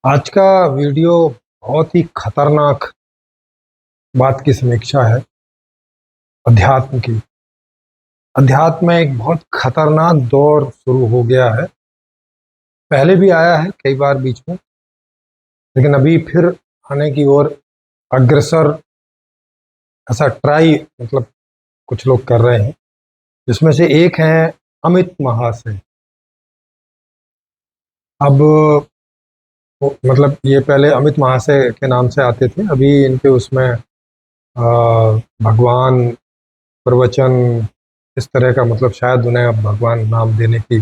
आज का वीडियो बहुत ही खतरनाक बात की समीक्षा है। अध्यात्म की। अध्यात्म में एक बहुत खतरनाक दौर शुरू हो गया है। पहले भी आया है कई बार बीच में, लेकिन अभी फिर आने की ओर अग्रसर ऐसा ट्राई कुछ लोग कर रहे हैं, जिसमें से एक है अमित महाशय। अब ये पहले अमित महाशय के नाम से आते थे, अभी इनके उसमें भगवान प्रवचन इस तरह का शायद उन्हें अब भगवान नाम देने की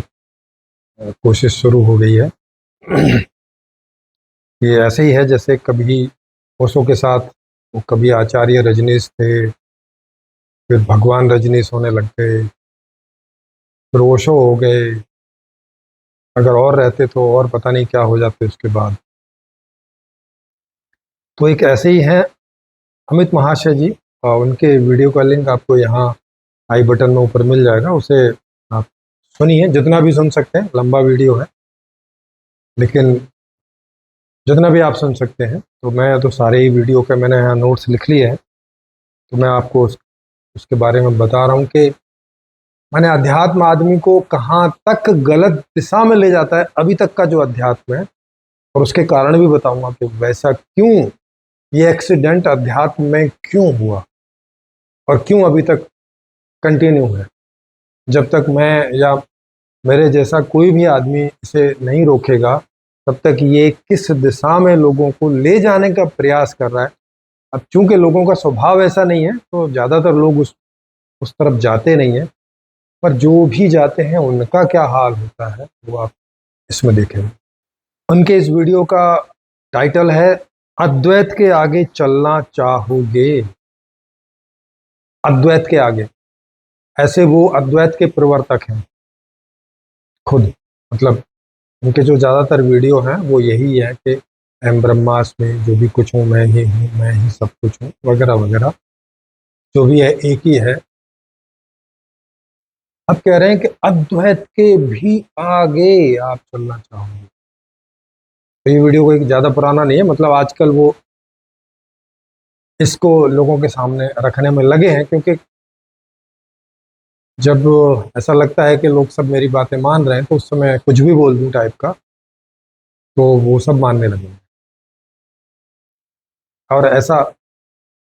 कोशिश शुरू हो गई है। ये ऐसे ही है जैसे कभी ओशो के साथ वो कभी आचार्य रजनीश थे, फिर भगवान रजनीश होने लग गए, फिर ओशो हो गए। अगर और रहते तो और पता नहीं क्या हो जाते उसके बाद। तो एक ऐसे ही हैं अमित महाशय जी, और उनके वीडियो का लिंक आपको यहाँ आई बटन में ऊपर मिल जाएगा। उसे आप सुनिए, जितना भी सुन सकते हैं। लंबा वीडियो है, लेकिन जितना भी आप सुन सकते हैं। तो मैं तो सारे ही वीडियो के मैंने यहाँ नोट्स लिख लिए हैं, तो मैं आपको उसके बारे में बता रहा हूँ कि मैंने अध्यात्म आदमी को कहाँ तक गलत दिशा में ले जाता है, अभी तक का जो अध्यात्म है। और उसके कारण भी बताऊंगा कि वैसा क्यों, ये एक्सीडेंट अध्यात्म में क्यों हुआ और क्यों अभी तक कंटिन्यू है। जब तक मैं या मेरे जैसा कोई भी आदमी इसे नहीं रोकेगा, तब तक ये किस दिशा में लोगों को ले जाने का प्रयास कर रहा है। अब चूंकि लोगों का स्वभाव ऐसा नहीं है, तो ज़्यादातर लोग उस तरफ जाते नहीं हैं। पर जो भी जाते हैं उनका क्या हाल होता है वो आप इसमें देखेंगे। उनके इस वीडियो का टाइटल है अद्वैत के आगे चलना चाहोगे। अद्वैत के आगे, ऐसे वो अद्वैत के प्रवर्तक हैं खुद। उनके जो ज़्यादातर वीडियो हैं वो यही है कि अहम ब्रह्मास्मि, जो भी कुछ हूँ मैं ही हूँ, मैं ही सब कुछ हूँ, वगैरह वगैरह। जो भी है एक ही है। अब कह रहे हैं कि अद्वैत के भी आगे आप चलना चाहोगे। तो ये वीडियो कोई ज़्यादा पुराना नहीं है, आजकल वो इसको लोगों के सामने रखने में लगे हैं, क्योंकि जब ऐसा लगता है कि लोग सब मेरी बातें मान रहे हैं, तो उस समय कुछ भी बोल दूं टाइप का, तो वो सब मानने लगे। और ऐसा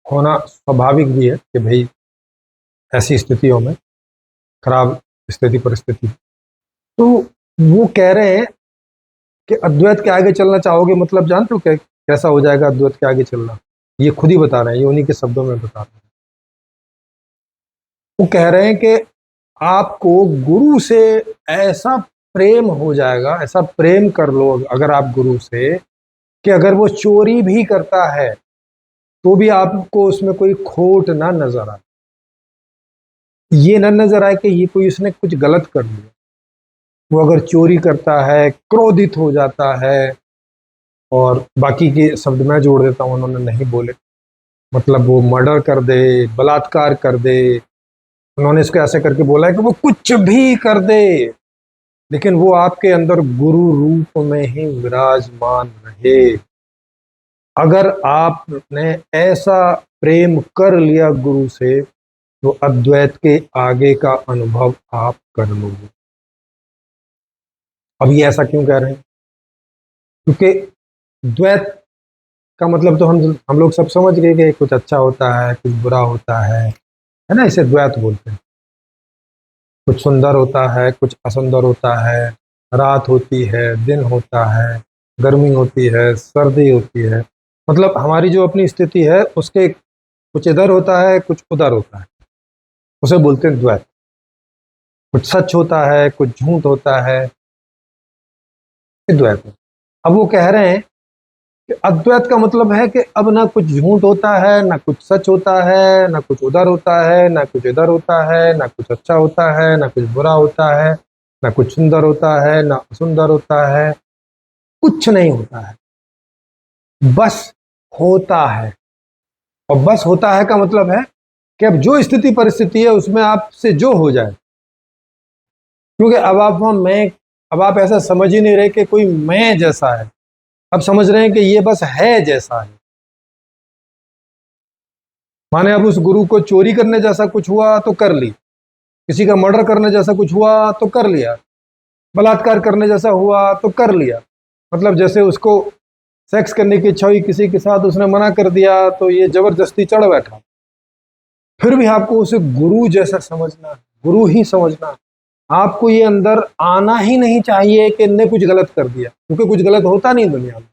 होना स्वाभाविक भी है कि भाई ऐसी स्थितियों में, खराब स्थिति परिस्थिति, तो वो कह रहे हैं कि अद्वैत के आगे चलना चाहोगे। जानते हो कैसा हो जाएगा अद्वैत के आगे चलना? ये खुद ही बता रहे हैं, ये उन्हीं के शब्दों में बता रहे हैं। वो कह रहे हैं कि आपको गुरु से ऐसा प्रेम हो जाएगा, ऐसा प्रेम कर लो अगर आप गुरु से, कि अगर वो चोरी भी करता है तो भी आपको उसमें कोई खोट ना नजर आए। ये ना नजर आए कि ये कोई उसने कुछ गलत कर लिया। वो अगर चोरी करता है, क्रोधित हो जाता है, और बाकी के शब्द मैं जोड़ देता हूँ, उन्होंने नहीं बोले, वो मर्डर कर दे, बलात्कार कर दे। उन्होंने इसको ऐसे करके बोला है कि वो कुछ भी कर दे, लेकिन वो आपके अंदर गुरु रूप में ही विराजमान रहे। अगर आपने ऐसा प्रेम कर लिया गुरु से, तो अद्वैत के आगे का अनुभव आप कर लोगे। अब ये ऐसा क्यों कह रहे हैं? क्योंकि द्वैत का तो हम लोग सब समझ गए कि कुछ अच्छा होता है, कुछ बुरा होता है ना। इसे द्वैत बोलते हैं। कुछ सुंदर होता है, कुछ असुंदर होता है, रात होती है, दिन होता है, गर्मी होती है, सर्दी होती है। हमारी जो अपनी स्थिति है उसके कुछ इधर होता है, कुछ उधर होता है, उसे बोलते हैं द्वैत। कुछ सच होता है, कुछ झूठ होता है, ये द्वैत है। अब वो कह रहे हैं कि अद्वैत का मतलब है कि अब ना कुछ झूठ होता है, ना कुछ सच होता है, ना कुछ उधर होता है, ना कुछ इधर होता है, ना कुछ अच्छा होता है, ना कुछ बुरा होता है, ना कुछ सुंदर होता है, ना असुंदर होता है, कुछ नहीं होता है, बस होता है। और बस होता है का मतलब है कि अब जो स्थिति परिस्थिति है उसमें आपसे जो हो जाए, क्योंकि अब आप ऐसा समझ ही नहीं रहे कि कोई मैं जैसा है। अब समझ रहे हैं कि ये बस है जैसा है। माने अब उस गुरु को चोरी करने जैसा कुछ हुआ तो कर ली, किसी का मर्डर करने जैसा कुछ हुआ तो कर लिया, बलात्कार करने जैसा हुआ तो कर लिया। मतलब जैसे उसको सेक्स करने की इच्छा हुई किसी के साथ, उसने मना कर दिया तो ये जबरदस्ती चढ़ बैठा। फिर भी आपको उसे गुरु जैसा समझना, गुरु ही समझना। आपको ये अंदर आना ही नहीं चाहिए कि इनने कुछ गलत कर दिया, क्योंकि कुछ गलत होता नहीं दुनिया में।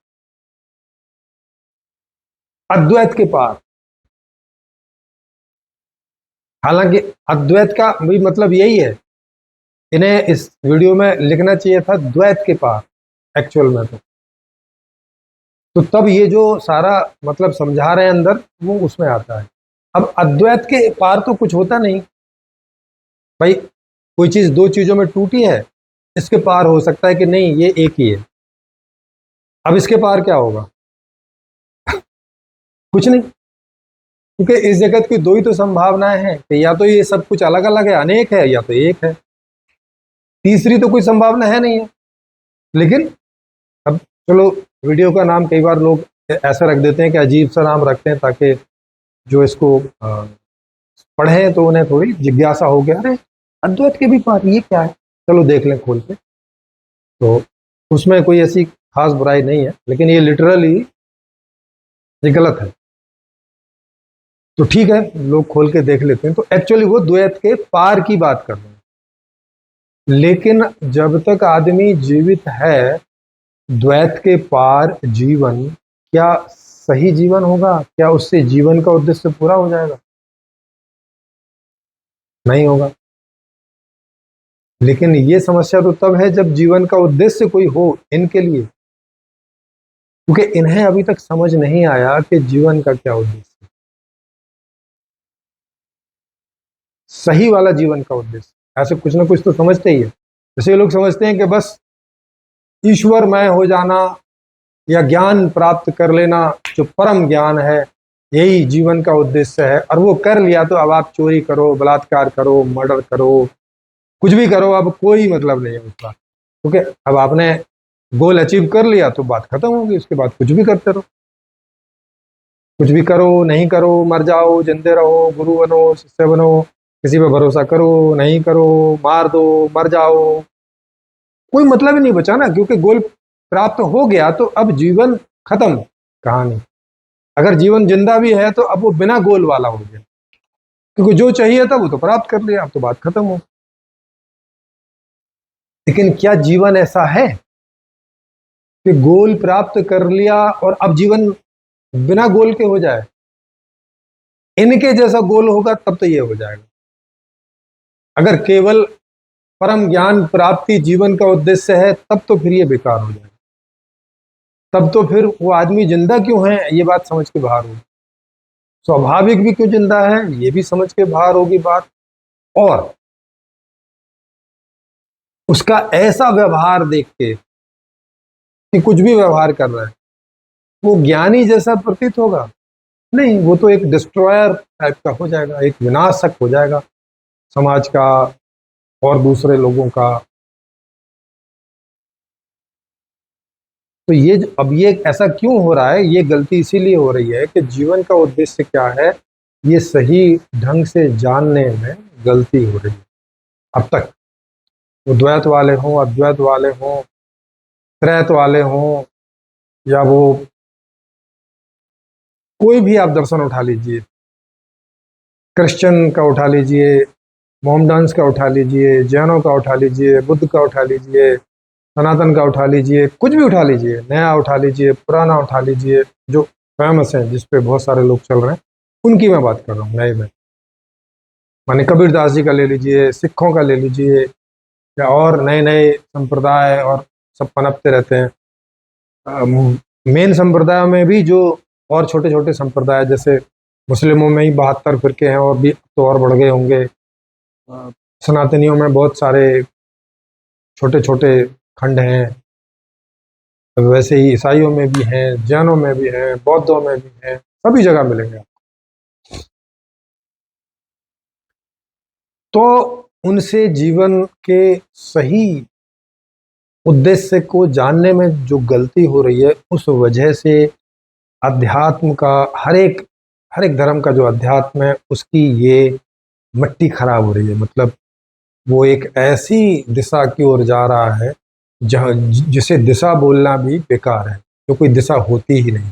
अद्वैत के पार, हालांकि अद्वैत का भी मतलब यही है, इन्हें इस वीडियो में लिखना चाहिए था द्वैत के पार एक्चुअल में। तो तब ये जो सारा मतलब समझा रहे हैं अंदर, वो उसमें आता है। अब अद्वैत के पार तो कुछ होता नहीं भाई, कोई चीज दो चीजों में टूटी है, इसके पार हो सकता है कि नहीं, ये एक ही है। अब इसके पार क्या होगा? कुछ नहीं, क्योंकि इस जगत की दो ही तो संभावनाएं हैं कि या तो ये सब कुछ अलग अलग है, अनेक है, या तो एक है। तीसरी तो कोई संभावना है नहीं है। लेकिन अब चलो, वीडियो का नाम कई बार लोग ऐसा रख देते हैं कि अजीब सा नाम रखते हैं, ताकि जो इसको पढ़े तो उन्हें थोड़ी जिज्ञासा हो गया, अरे अद्वैत के भी पार ये क्या है, चलो देख लें खोल के। तो उसमें कोई ऐसी खास बुराई नहीं है, लेकिन ये लिटरली ये गलत है। तो ठीक है, लोग खोल के देख लेते हैं। तो एक्चुअली वो द्वैत के पार की बात कर रहे हैं। लेकिन जब तक आदमी जीवित है, द्वैत के पार जीवन क्या सही जीवन होगा? क्या उससे जीवन का उद्देश्य पूरा हो जाएगा? नहीं होगा। लेकिन ये समस्या तो तब है जब जीवन का उद्देश्य कोई हो इनके लिए, क्योंकि इन्हें अभी तक समझ नहीं आया कि जीवन का क्या उद्देश्य है, सही वाला जीवन का उद्देश्य। ऐसे कुछ ना कुछ तो समझते ही है। जैसे लोग समझते हैं कि बस ईश्वरमय हो जाना या ज्ञान प्राप्त कर लेना, जो परम ज्ञान है, यही जीवन का उद्देश्य है। और वो कर लिया तो अब आप चोरी करो, बलात्कार करो, मर्डर करो, कुछ भी करो, अब कोई मतलब नहीं है उसका, क्योंकि अब आपने गोल अचीव कर लिया तो बात खत्म होगी। उसके बाद कुछ भी करते रहो, कुछ भी करो, नहीं करो, मर जाओ, जिंदे रहो, गुरु बनो, शिष्य बनो, किसी पे भरोसा करो, नहीं करो, मार दो, मर जाओ, कोई मतलब ही नहीं बचा ना, क्योंकि गोल प्राप्त हो गया तो अब जीवन खत्म, कहानी। अगर जीवन जिंदा भी है तो अब वो बिना गोल वाला हो गया, क्योंकि जो चाहिए था वो तो प्राप्त कर लिया, अब तो बात खत्म हो। लेकिन क्या जीवन ऐसा है कि गोल प्राप्त कर लिया और अब जीवन बिना गोल के हो जाए? इनके जैसा गोल होगा तब तो ये हो जाएगा। अगर केवल परम ज्ञान प्राप्ति जीवन का उद्देश्य है, तब तो फिर ये बेकार हो जाएगा। तब तो फिर वो आदमी जिंदा क्यों है, ये बात समझ के बाहर होगी। स्वाभाविक भी क्यों जिंदा है, ये भी समझ के बाहर होगी बात। और उसका ऐसा व्यवहार देख के कि कुछ भी व्यवहार कर रहा है, वो ज्ञानी जैसा प्रतीत होगा? नहीं, वो तो एक डिस्ट्रॉयर टाइप का हो जाएगा, एक विनाशक हो जाएगा समाज का और दूसरे लोगों का। तो अब ये ऐसा क्यों हो रहा है? ये गलती इसीलिए हो रही है कि जीवन का उद्देश्य क्या है, ये सही ढंग से जानने में गलती हो रही है अब तक। वो द्वैत वाले हों, अद्वैत वाले हों, त्रैत वाले हों, या वो कोई भी आप दर्शन उठा लीजिए, क्रिश्चियन का उठा लीजिए, मोहम्मडन्स का उठा लीजिए, जैनों का उठा लीजिए, बुद्ध का उठा लीजिए, सनातन का उठा लीजिए, कुछ भी उठा लीजिए, नया उठा लीजिए, पुराना उठा लीजिए, जो फेमस हैं, जिस पे बहुत सारे लोग चल रहे हैं, उनकी मैं बात कर रहा हूँ नए में। माने कबीरदास जी का ले लीजिए, सिखों का ले लीजिए, या और नए नए संप्रदाय और सब पनपते रहते हैं। मेन संप्रदायों में भी जो और छोटे छोटे संप्रदाय, जैसे मुस्लिमों में ही 72 फिरके हैं, और भी तो और बढ़ गए होंगे। सनातनियों में बहुत सारे छोटे छोटे खंड हैं, वैसे ही ईसाइयों में भी हैं, जैनों में भी हैं, बौद्धों में भी हैं, सभी जगह मिलेंगे। तो उनसे जीवन के सही उद्देश्य को जानने में जो गलती हो रही है, उस वजह से अध्यात्म का हर एक धर्म का जो अध्यात्म है उसकी ये मिट्टी खराब हो रही है। मतलब वो एक ऐसी दिशा की ओर जा रहा है जहाँ जिसे दिशा बोलना भी बेकार है, जो कोई दिशा होती ही नहीं।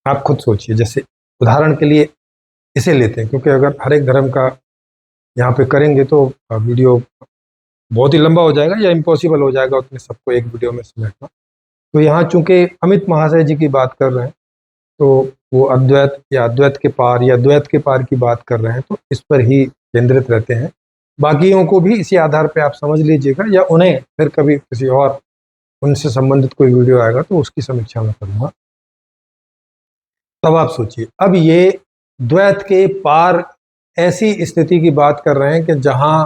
आप खुद सोचिए, जैसे उदाहरण के लिए इसे लेते हैं, क्योंकि अगर हर एक धर्म का यहाँ पे करेंगे तो वीडियो बहुत ही लंबा हो जाएगा या इम्पॉसिबल हो जाएगा उतने सबको एक वीडियो में समेटना। तो यहाँ चूंकि अमित महाशय जी की बात कर रहे हैं, तो वो अद्वैत या अद्वैत के पार या द्वैत के पार की बात कर रहे हैं, तो इस पर ही केंद्रित रहते हैं। बाकियों को भी इसी आधार पे आप समझ लीजिएगा, या उन्हें फिर कभी किसी और उनसे संबंधित कोई वीडियो आएगा तो उसकी समीक्षा में करूँगा। तब आप सोचिए, अब ये द्वैत के पार ऐसी स्थिति की बात कर रहे हैं कि जहां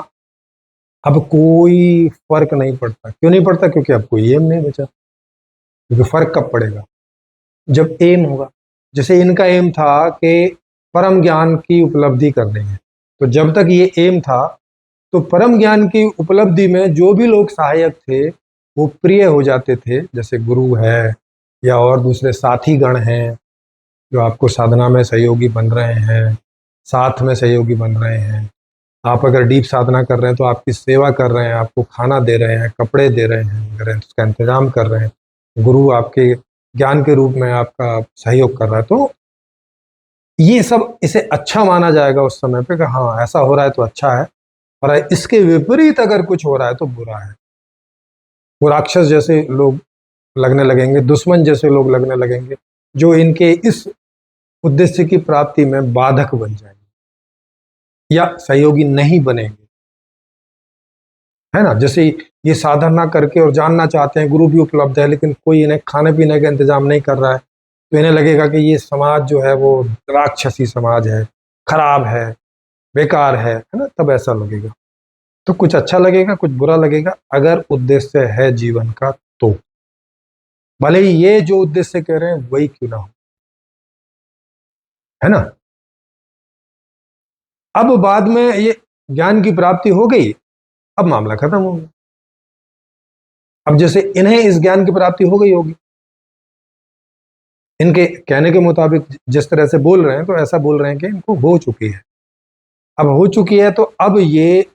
अब कोई फर्क नहीं पड़ता। क्यों नहीं पड़ता? क्योंकि अब कोई एम नहीं बचा। क्योंकि फर्क कब पड़ेगा? जब एम होगा। जैसे इनका एम था कि परम ज्ञान की उपलब्धि करनी है, तो जब तक ये एम था तो परम ज्ञान की उपलब्धि में जो भी लोग सहायक थे वो प्रिय हो जाते थे। जैसे गुरु है या और दूसरे साथी गण हैं जो आपको साधना में सहयोगी बन रहे हैं, साथ में सहयोगी बन रहे हैं। आप अगर डीप साधना कर रहे हैं तो आपकी सेवा कर रहे हैं, आपको खाना दे रहे हैं, कपड़े दे रहे हैं, अगर उसका इंतजाम कर रहे हैं। गुरु आपके ज्ञान के रूप में आपका सहयोग कर रहा है, तो ये सब इसे अच्छा माना जाएगा उस समय पे कि हाँ ऐसा हो रहा है तो अच्छा है, और इसके विपरीत अगर कुछ हो रहा है तो बुरा है। वो राक्षस जैसे लोग लगने लगेंगे, दुश्मन जैसे लोग लगने लगेंगे, जो इनके इस उद्देश्य की प्राप्ति में बाधक बन जाएंगे या सहयोगी नहीं बनेंगे, है ना। जैसे ये साधना करके और जानना चाहते हैं, गुरु भी उपलब्ध है, लेकिन कोई इन्हें खाने पीने का इंतजाम नहीं कर रहा है, तो इन्हें लगेगा कि ये समाज जो है वो राक्षसी समाज है, खराब है, बेकार है ना। तब ऐसा लगेगा। तो कुछ अच्छा लगेगा, कुछ बुरा लगेगा, अगर उद्देश्य है जीवन का तो। भले ही ये जो उद्देश्य कह रहे हैं वही क्यों ना हो, है ना। अब बाद में ये ज्ञान की प्राप्ति हो गई, अब मामला खत्म हो गया। अब जैसे इन्हें इस ज्ञान की प्राप्ति हो गई होगी, इनके कहने के मुताबिक जिस तरह से बोल रहे हैं, तो ऐसा बोल रहे हैं कि इनको हो चुकी है। अब हो चुकी है तो अब ये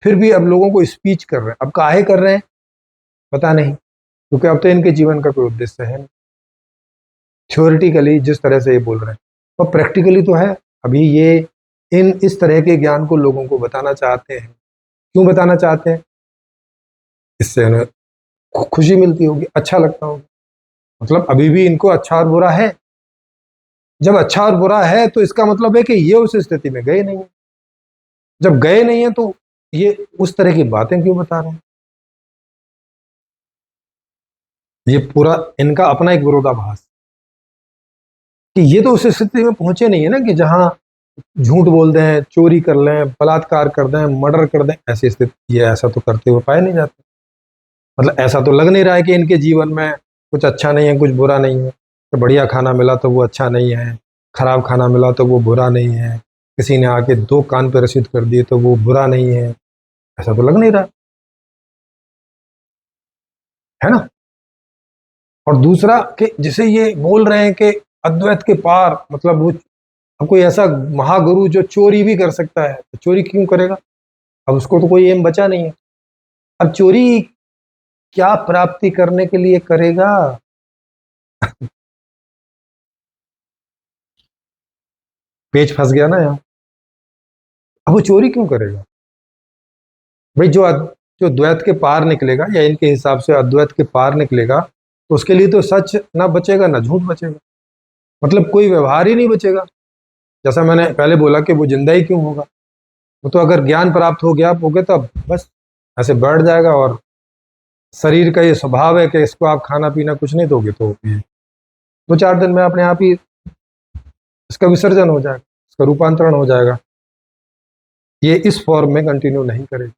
फिर भी अब लोगों को स्पीच कर रहे हैं। अब काहे कर रहे हैं पता नहीं, क्योंकि अब तो इनके जीवन का कोई उद्देश्य है नहीं। थ्योरेटिकली जिस तरह से ये बोल रहे हैं, और प्रैक्टिकली तो है। अभी ये इस तरह के ज्ञान को लोगों को बताना चाहते हैं। क्यों बताना चाहते हैं? इससे उन्हें खुशी मिलती होगी, अच्छा लगता होगा। मतलब अभी भी इनको अच्छा और बुरा है। जब अच्छा और बुरा है तो इसका मतलब है कि ये उस स्थिति में गए नहीं है। जब गए नहीं है तो ये उस तरह की बातें क्यों बता रहे हैं? ये पूरा इनका अपना एक विरोधाभास, कि ये तो उस स्थिति में पहुंचे नहीं है ना कि जहां झूठ बोल दें, चोरी कर लें, बलात्कार कर दें, मर्डर कर दें। ऐसी स्थिति, ये ऐसा तो करते हुए पाए नहीं जाते। मतलब ऐसा तो लग नहीं रहा है कि इनके जीवन में कुछ अच्छा नहीं है, कुछ बुरा नहीं है। तो बढ़िया खाना मिला तो वो अच्छा नहीं है, खराब खाना मिला तो वो बुरा नहीं है, किसी ने आके दो कान पे रसीद कर दिए तो वो बुरा नहीं है। ऐसा तो लग नहीं रहा, है ना। और दूसरा कि जिसे ये बोल रहे हैं कि अद्वैत के पार, मतलब वो अब कोई ऐसा महागुरु जो चोरी भी कर सकता है, तो चोरी क्यों करेगा? अब उसको तो कोई एम बचा नहीं है। अब चोरी क्या प्राप्ति करने के लिए करेगा? पेच फंस गया ना यहाँ। अब वो चोरी क्यों करेगा भाई? जो द्वैत के पार निकलेगा, या इनके हिसाब से अद्वैत के पार निकलेगा, तो उसके लिए तो सच ना बचेगा ना झूठ बचेगा। मतलब कोई व्यवहार ही नहीं बचेगा। जैसा मैंने पहले बोला कि वो जिंदा ही क्यों होगा? वो तो अगर ज्ञान प्राप्त हो गया तब बस ऐसे बैठ जाएगा, और शरीर का ये स्वभाव है कि इसको आप खाना पीना कुछ नहीं दोगे तो ये 2-4 दिन में अपने आप ही इसका विसर्जन हो जाएगा, इसका रूपांतरण हो जाएगा। ये इस फॉर्म में कंटिन्यू नहीं करेगा।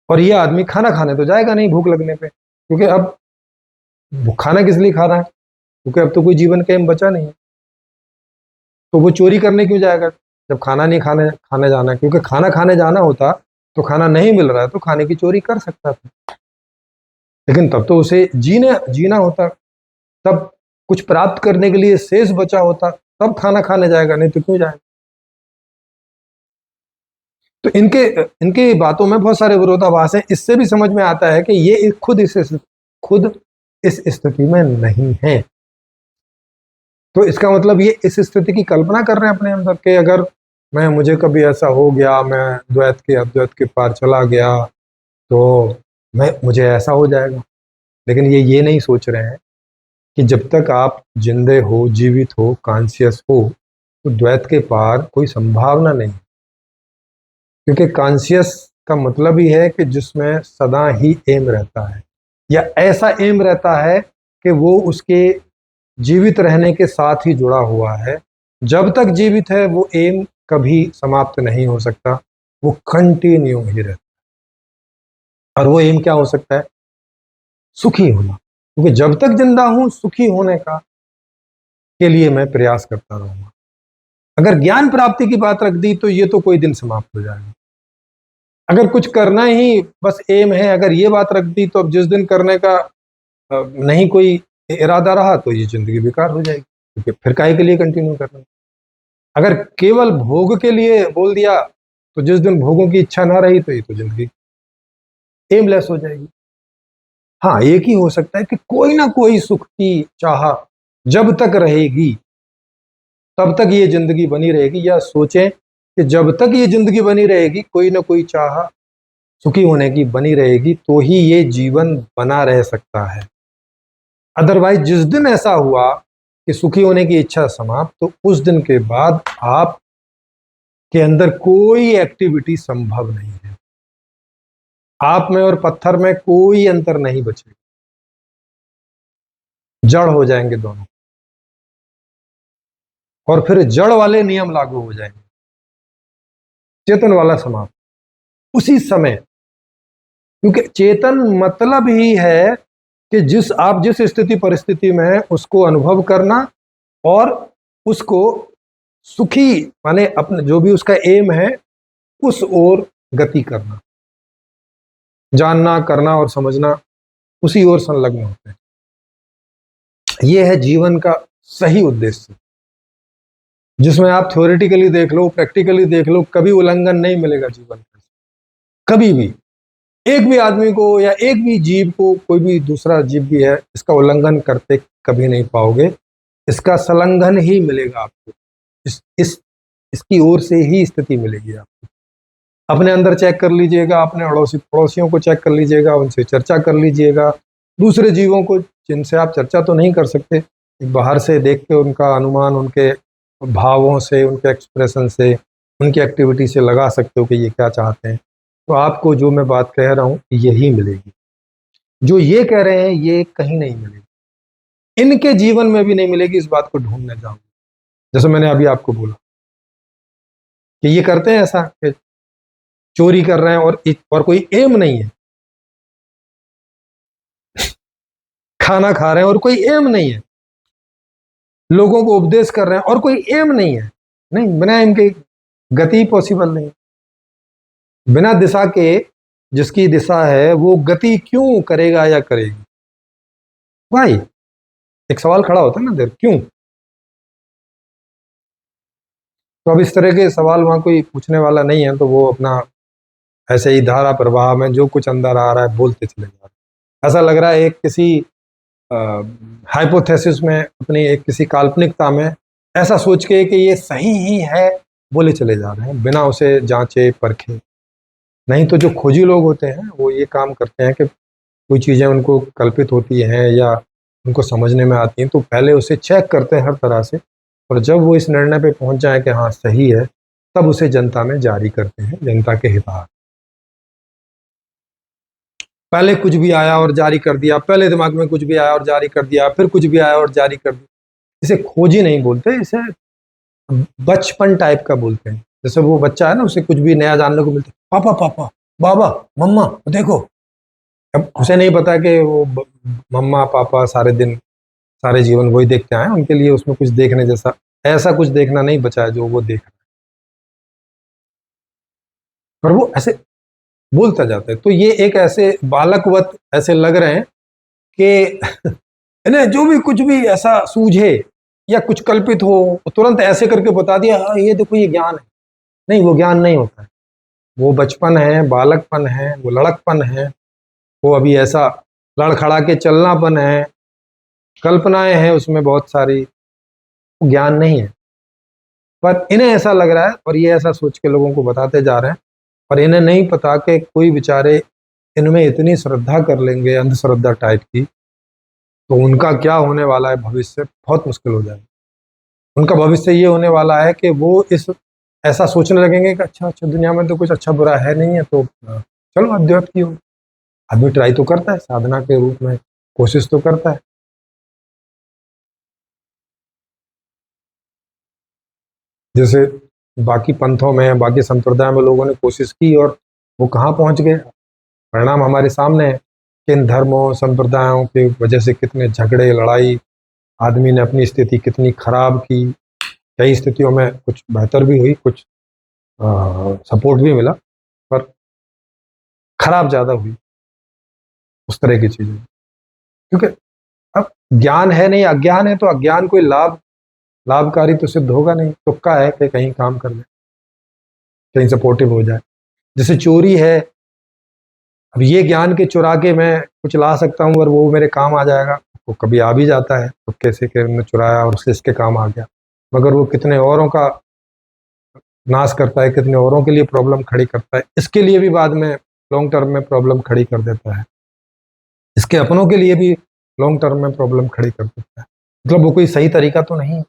और ये आदमी खाना खाने तो जाएगा नहीं भूख लगने पे, क्योंकि अब वो खाना किस लिए खा रहा है? क्योंकि अब तो कोई जीवन का एम बचा नहीं है। तो वो चोरी करने क्यों जाएगा जब खाना नहीं खाने खाने जाना है? क्योंकि खाना खाने जाना होता तो खाना नहीं मिल रहा है तो खाने की चोरी कर सकता था, लेकिन तब तो उसे जीना होता, तब कुछ प्राप्त करने के लिए शेष बचा होता, तब खाना खाने जाएगा, नहीं तो क्यों जाएगा। तो इनके इनके बातों में बहुत सारे विरोधाभास हैं। इससे भी समझ में आता है कि ये खुद इस स्थिति में नहीं है। तो इसका मतलब ये इस स्थिति की कल्पना कर रहे हैं अपने अंदर के, अगर मुझे कभी ऐसा हो गया, मैं द्वैत के अद्वैत के पार चला गया तो मुझे ऐसा हो जाएगा। लेकिन ये नहीं सोच रहे हैं कि जब तक आप जिंदे हो, जीवित हो, कॉन्शियस हो, तो द्वैत के पार कोई संभावना नहीं, क्योंकि कॉन्शियस का मतलब ही है कि जिसमें सदा ही एम रहता है, या ऐसा एम रहता है कि वो उसके जीवित रहने के साथ ही जुड़ा हुआ है। जब तक जीवित है वो एम कभी समाप्त नहीं हो सकता, वो कंटिन्यू ही रहता है। और वो एम क्या हो सकता है? सुखी होना, क्योंकि जब तक जिंदा हूं सुखी होने का के लिए मैं प्रयास करता रहूंगा। अगर ज्ञान प्राप्ति की बात रख दी तो ये तो कोई दिन समाप्त हो जाएगा। अगर कुछ करना ही बस एम है, अगर ये बात रख दी तो अब जिस दिन करने का नहीं कोई इरादा रहा तो ये जिंदगी बेकार हो जाएगी, क्योंकि फिर काहे के लिए कंटिन्यू करना। अगर केवल भोग के लिए बोल दिया तो जिस दिन भोगों की इच्छा ना रही तो ये तो जिंदगी एमलेस हो जाएगी। हाँ, एक ही हो सकता है कि कोई ना कोई सुख की चाह जब तक रहेगी तब तक ये जिंदगी बनी रहेगी, या सोचें कि जब तक ये जिंदगी बनी रहेगी कोई ना कोई चाह सुखी होने की बनी रहेगी, तो ही ये जीवन बना रह सकता है। अदरवाइज जिस दिन ऐसा हुआ कि सुखी होने की इच्छा समाप्त, तो उस दिन के बाद आप के अंदर कोई एक्टिविटी संभव नहीं है। आप में और पत्थर में कोई अंतर नहीं बचेगा, जड़ हो जाएंगे दोनों, और फिर जड़ वाले नियम लागू हो जाएंगे, चेतन वाला समाप्त उसी समय। क्योंकि चेतन मतलब ही है कि आप जिस स्थिति परिस्थिति में है उसको अनुभव करना, और उसको सुखी माने अपने जो भी उसका एम है उस ओर गति करना, जानना, करना और समझना, उसी ओर संलग्न होते हैं। यह है जीवन का सही उद्देश्य, जिसमें आप थ्योरेटिकली देख लो, प्रैक्टिकली देख लो, कभी उल्लंघन नहीं मिलेगा जीवन का, कभी भी। एक भी आदमी को या एक भी जीव को, कोई भी दूसरा जीव भी है, इसका उल्लंघन करते कभी नहीं पाओगे, इसका संलग्न ही मिलेगा आपको। इसकी ओर से ही स्थिति मिलेगी आपको। अपने अंदर चेक कर लीजिएगा, अपने पड़ोसियों को चेक कर लीजिएगा, उनसे चर्चा कर लीजिएगा, दूसरे जीवों को जिनसे आप चर्चा तो नहीं कर सकते, बाहर से देख के उनका अनुमान उनके भावों से, उनके एक्सप्रेशन से, उनकी एक्टिविटी से लगा सकते हो कि ये क्या चाहते हैं। तो आपको जो मैं बात कह रहा हूँ यही मिलेगी, जो ये कह रहे हैं ये कहीं नहीं मिलेगी, इनके जीवन में भी नहीं मिलेगी। इस बात को ढूंढने जाऊंगा, जैसे मैंने अभी आपको बोला कि ये करते हैं ऐसा कि चोरी कर रहे हैं और कोई एम नहीं है, खाना खा रहे हैं और कोई एम नहीं है, लोगों को उपदेश कर रहे हैं और कोई एम नहीं है। नहीं, बिना एम के गति पॉसिबल नहीं। बिना दिशा के जिसकी दिशा है वो गति क्यों करेगा या करेगी? भाई एक सवाल खड़ा होता है ना, देर क्यों? तो अब इस तरह के सवाल वहां कोई पूछने वाला नहीं है, तो वो अपना ऐसे ही धारा प्रवाह में जो कुछ अंदर आ रहा है बोलते चले जा रहे हैं। ऐसा लग रहा है एक किसी हाइपोथेसिस में, अपनी एक किसी काल्पनिकता में ऐसा सोच के कि ये सही ही है बोले चले जा रहे हैं, बिना उसे जांचे परखे। नहीं तो जो खोजी लोग होते हैं वो ये काम करते हैं कि कोई चीज़ें उनको कल्पित होती हैं या उनको समझने में आती हैं तो पहले उसे चेक करते हैं हर तरह से, और जब वो इस निर्णय पे पहुंच जाए कि हाँ सही है, तब उसे जनता में जारी करते हैं, जनता के हितार्थ। पहले कुछ भी आया और जारी कर दिया, पहले दिमाग में कुछ भी आया और जारी कर दिया, फिर कुछ भी आया और जारी कर दिया। इसे खोजी नहीं बोलते, इसे बचपन टाइप का बोलते हैं। जैसे वो बच्चा है ना, उसे कुछ भी नया जानने को मिलता है, पापा पापा, बाबा, मम्मा देखो। अब उसे नहीं पता कि वो मम्मा पापा सारे दिन सारे जीवन वही देखते आए, उनके लिए उसमें कुछ देखने जैसा ऐसा कुछ देखना नहीं बचा है जो वो देख रहा है। पर वो ऐसे बोलता जाता है। तो ये एक ऐसे बालकवत ऐसे लग रहे हैं कि इन्हें जो भी कुछ भी ऐसा सूझे या कुछ कल्पित हो तुरंत ऐसे करके बता दिया, हाँ ये देखो ये ज्ञान है। नहीं, वो ज्ञान नहीं होता है। वो बचपन है, बालकपन है, वो लड़कपन है, वो अभी ऐसा लड़खड़ा के चलनापन है, कल्पनाएं हैं उसमें बहुत सारी, वो ज्ञान नहीं है। पर इन्हें ऐसा लग रहा है और ये ऐसा सोच के लोगों को बताते जा रहे हैं, और इन्हें नहीं पता कि कोई बेचारे इनमें इतनी श्रद्धा कर लेंगे, अंधश्रद्धा टाइप की, तो उनका क्या होने वाला है भविष्य बहुत मुश्किल हो जाएगा। उनका भविष्य ये होने वाला है कि वो इस ऐसा सोचने लगेंगे कि अच्छा अच्छा दुनिया में तो कुछ अच्छा बुरा है नहीं है, तो चलो अद्वैत की हो। आदमी ट्राई तो करता है, साधना के रूप में कोशिश तो करता है। जैसे बाकी पंथों में, बाकी संप्रदाय में लोगों ने कोशिश की और वो कहाँ पहुंच गए, परिणाम हमारे सामने है। किन धर्मों संप्रदायों की वजह से कितने झगड़े लड़ाई, आदमी ने अपनी स्थिति कितनी खराब की। कई स्थितियों में कुछ बेहतर भी हुई, कुछ सपोर्ट भी मिला, पर खराब ज़्यादा हुई उस तरह की चीज़ें। क्योंकि अब ज्ञान है नहीं, अज्ञान है, तो अज्ञान कोई लाभकारी तो सिद्ध होगा नहीं, तुक्का है कि कहीं काम कर ले, कहीं सपोर्टिव हो जाए। जैसे चोरी है, अब ये ज्ञान के चुरा के मैं कुछ ला सकता हूँ और वो मेरे काम आ जाएगा, वो कभी आ भी जाता है, तो कैसे कि हमने चुराया और उससे इसके काम आ गया, मगर वो कितने औरों का नाश करता है, कितने औरों के लिए प्रॉब्लम खड़ी करता है, इसके लिए भी बाद में लॉन्ग टर्म में प्रॉब्लम खड़ी कर देता है, इसके अपनों के लिए भी लॉन्ग टर्म में प्रॉब्लम खड़ी कर देता है। मतलब वो कोई सही तरीका तो नहीं।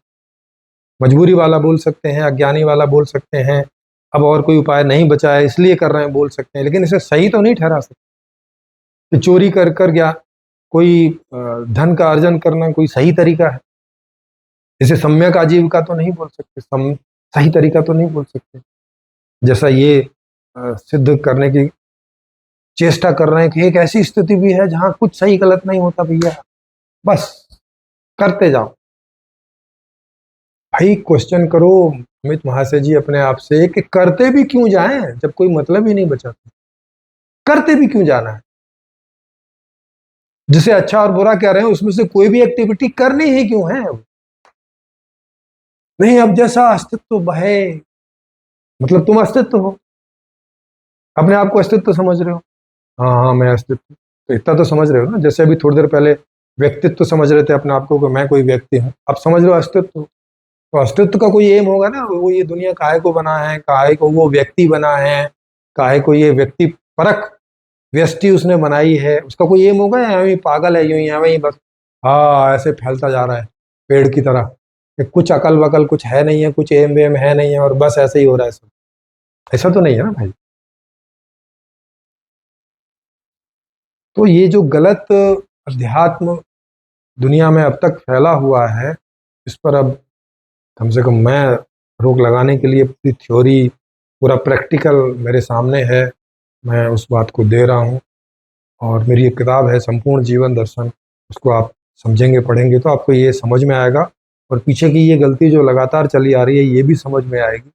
मजबूरी वाला बोल सकते हैं, अज्ञानी वाला बोल सकते हैं, अब और कोई उपाय नहीं बचा है इसलिए कर रहे हैं बोल सकते हैं, लेकिन इसे सही तो नहीं ठहरा सकते कि चोरी कर कर गया कोई धन का अर्जन करना कोई सही तरीका है। इसे सम्यक आजीविका तो नहीं बोल सकते, सही तरीका तो नहीं बोल सकते। जैसा ये सिद्ध करने की चेष्टा कर रहे हैं कि एक ऐसी स्थिति भी है जहां कुछ सही गलत नहीं होता भैया, बस करते जाओ। भाई क्वेश्चन करो अमित महाशय जी अपने आप से कि करते भी क्यों जाएं जब कोई मतलब ही नहीं बचा, करते भी क्यों जाना है। जिसे अच्छा और बुरा कह रहे हैं उसमें से कोई भी एक्टिविटी करनी ही क्यों है। नहीं, अब जैसा अस्तित्व है, मतलब तुम अस्तित्व हो, अपने आप को अस्तित्व समझ रहे हो। हाँ हाँ मैं अस्तित्व, तो इतना तो समझ रहे हो ना। जैसे अभी थोड़ी देर पहले व्यक्तित्व समझ रहे थे अपने आप को कि मैं कोई व्यक्ति हूँ, अब समझ लो अस्तित्व। तो अस्तित्व का कोई एम होगा ना, वो ये दुनिया काहे को बना है, काहे को वो व्यक्ति बना है, काहे को ये व्यक्ति परक व्यष्टि उसने बनाई है, उसका कोई एम होगा या यूं ही पागल है, यूं ही बस हाँ ऐसे फैलता जा रहा है पेड़ की तरह कि कुछ अकल वकल कुछ है नहीं है, कुछ एम वेम है नहीं है और बस ऐसे ही हो रहा है सब। ऐसा तो नहीं है ना भाई। तो ये जो गलत अध्यात्म दुनिया में अब तक फैला हुआ है, इस पर अब कम से कम मैं रोक लगाने के लिए पूरी थ्योरी, पूरा प्रैक्टिकल मेरे सामने है, मैं उस बात को दे रहा हूँ। और मेरी एक किताब है संपूर्ण जीवन दर्शन, उसको आप समझेंगे पढ़ेंगे तो आपको ये समझ में आएगा, और पीछे की ये गलती जो लगातार चली आ रही है ये भी समझ में आएगी,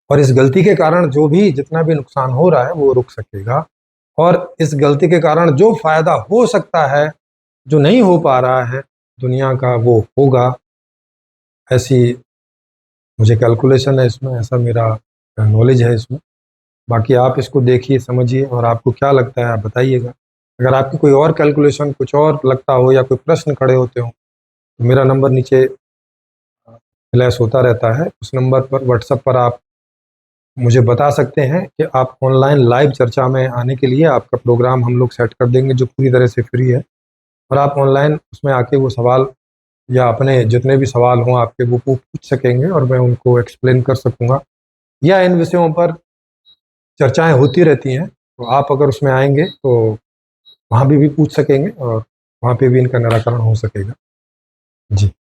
और इस गलती के कारण जो भी जितना भी नुकसान हो रहा है वो रुक सकेगा, और इस गलती के कारण जो फायदा हो सकता है, जो नहीं हो पा रहा है दुनिया का, वो होगा। ऐसी मुझे कैलकुलेशन है इसमें, ऐसा मेरा नॉलेज है इसमें। बाकी आप इसको देखिए समझिए और आपको क्या लगता है आप बताइएगा। अगर आपकी कोई और कैलकुलेशन कुछ और लगता हो या कोई प्रश्न खड़े होते हो तो मेरा नंबर नीचे फ्लैश होता रहता है, उस नंबर पर व्हाट्सएप पर आप मुझे बता सकते हैं कि आप ऑनलाइन लाइव चर्चा में आने के लिए आपका प्रोग्राम हम लोग सेट कर देंगे जो पूरी तरह से फ्री है, और आप ऑनलाइन उसमें आके वो सवाल या अपने जितने भी सवाल हों आपके वो पूछ सकेंगे और मैं उनको एक्सप्लेन कर सकूँगा, या इन विषयों पर चर्चाएं होती रहती हैं, तो आप अगर उसमें आएंगे तो वहाँ भी पूछ सकेंगे और वहाँ पे भी इनका निराकरण हो सकेगा। जी।